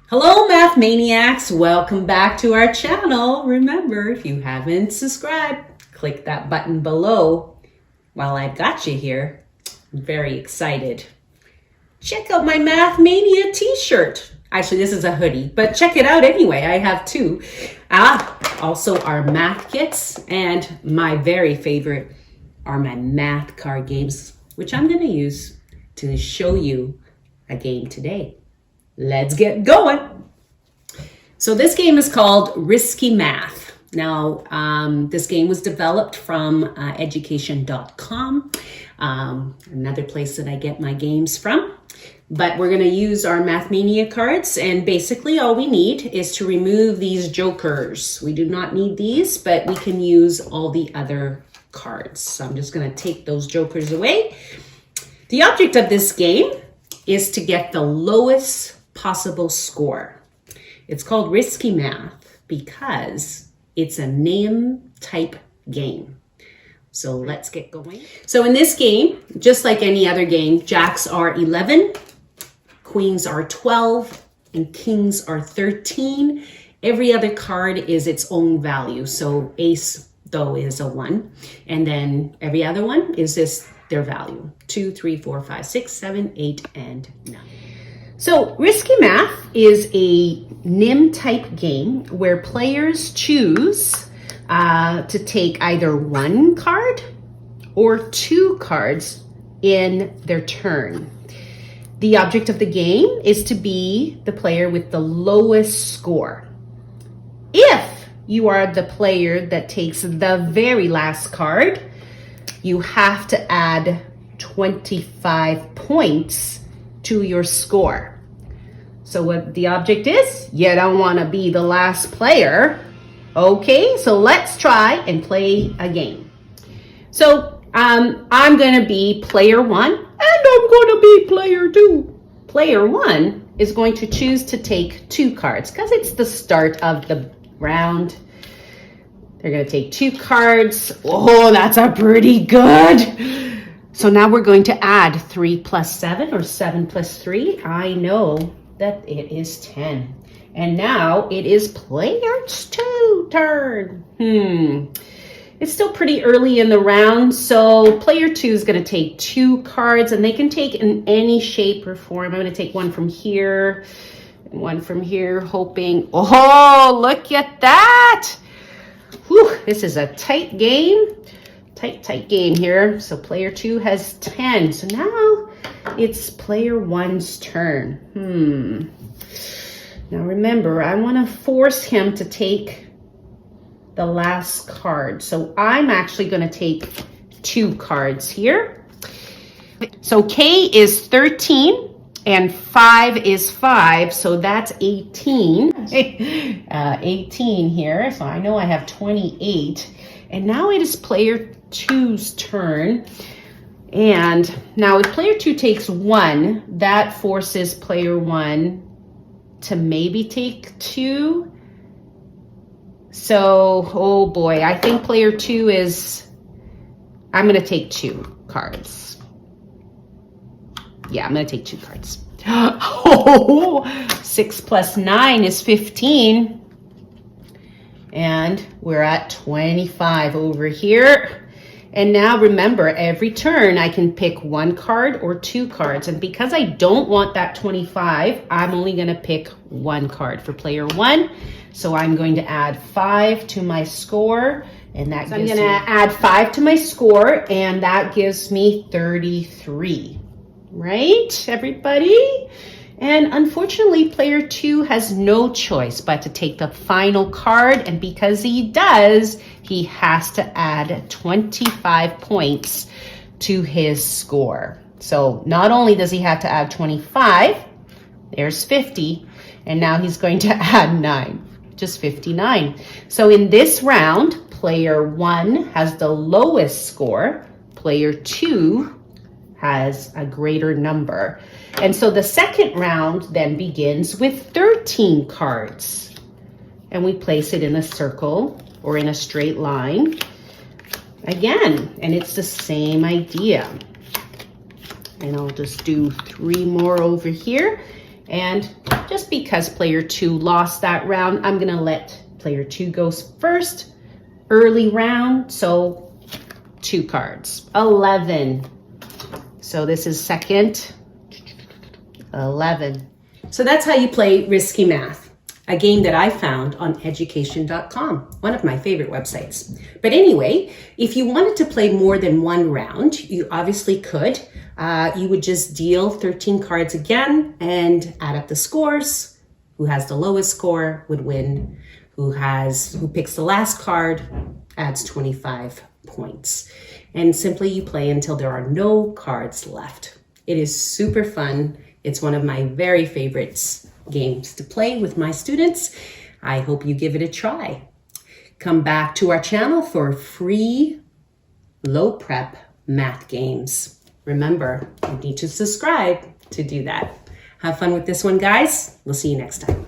Hello, Math Maniacs. Welcome back to our channel. Remember, if you haven't subscribed, click that button below. While I've got you here, I'm very excited. Check out my Math Mania t-shirt. Actually, this is a hoodie, but check it out anyway. I have two. Also our math kits, and my very favorite are my math card games, which I'm going to use to show you a game today. Let's get going. So this game is called Risky Math. Now, this game was developed from education.com, another place that I get my games from. But we're going to use our Math Mania cards, and basically all we need is to remove these jokers. We do not need these, but we can use all the other cards. So I'm just going to take those jokers away. The object of this game is to get the lowest possible score. It's called Risky Math because it's a name type game. So let's get going. So in this game, just like any other game, jacks are 11, queens are 12, and kings are 13. Every other card is its own value. So ace, though, is a 1. And then every other one is just their value. 2, 3, 4, 5, 6, 7, 8, and 9. So Risky Math is a NIM type game where players choose to take either one card or two cards in their turn. The object of the game is to be the player with the lowest score. If you are the player that takes the very last card, you have to add 25 points to your score. So what the object is, you don't want to be the last player. Okay, so let's try and play a game. So I'm going to be player 1 and I'm going to be player 2. Player 1 is going to choose to take 2 cards because it's the start of the round. They're going to take 2 cards. Oh, that's a pretty good. So now we're going to add 3 plus 7 or 7 plus 3. I know that it is 10. And now it is player 2 turn. It's still pretty early in the round, so player 2 is going to take 2 cards, and they can take in any shape or form. I'm going to take one from here and one from here, hoping. Oh, look at that. Whew, this is a tight game. Tight game here. So player 2 has 10. So now it's player 1's turn. Now remember, I want to force him to take the last card. So I'm actually going to take 2 cards here. So K is 13 and 5 is 5. So that's 18. 18 here. So I know I have 28. And now it is player 2's turn. And now if player 2 takes 1, that forces player 1 to maybe take 2. So, oh boy, I think player 2 is, I'm going to take 2 cards. Yeah, I'm going to take 2 cards. Oh, 6 plus 9 is 15. And we're at 25 over here. And now remember, every turn I can pick 1 card or 2 cards. And because I don't want that 25, I'm only going to pick 1 card for player 1. So I'm going to add 5 to my score. And that I'm going to add 5 to my score. And that gives me 33. Right, everybody? And unfortunately, player 2 has no choice but to take the final card. And because he does, he has to add 25 points to his score. So not only does he have to add 25, there's 50, and now he's going to add 9, just 59. So in this round, player 1 has the lowest score. Player 2 has a greater number. And so the second round then begins with 13 cards. And we place it in a circle or in a straight line again. And it's the same idea. And I'll just do 3 more over here. And just because player 2 lost that round, I'm gonna let player 2 go first. Early round, so 2 cards. 11. So this is second. 11. So that's how you play Risky Math, a game that I found on education.com, one of my favorite websites. But anyway, if you wanted to play more than one round, you obviously could. You would just deal 13 cards again and add up the scores. Who has the lowest score would win. Who picks the last card adds 25 points. And simply you play until there are no cards left. It is super fun. It's one of my very favorite games to play with my students. I hope you give it a try. Come back to our channel for free low prep math games. Remember, you need to subscribe to do that. Have fun with this one, guys. We'll see you next time.